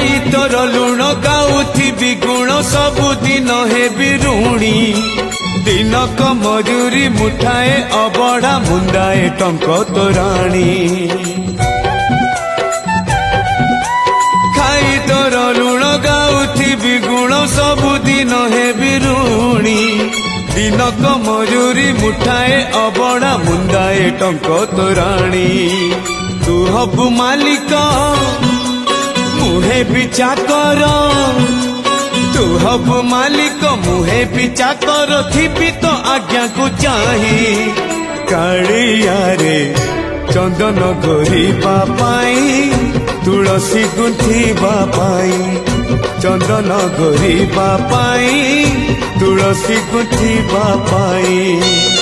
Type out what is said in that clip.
खाई तोर लुण गाउथिबि गुण सबुदिन हेबि ऋणी दिनक मजूरी मुठाए अबढ़ा मुंदाए टंक तोराणी खाई तोर लुण गाउथिबि गुण सबुदिन हेबि ऋणी दिनक मजूरी मुठाए अबढ़ा मुंदाए टंक तोराणी तू हबु मालिक मुहे भी चाकर तू हबु मालिक मुहे भी चाकर थिबि तो आज्ञा को चाही कालिया रे चंदन गोरीबा पाई तुलसी गुंथिबा पाई चंदन गोरीबा पाई तुलसी गुंथिबा पाई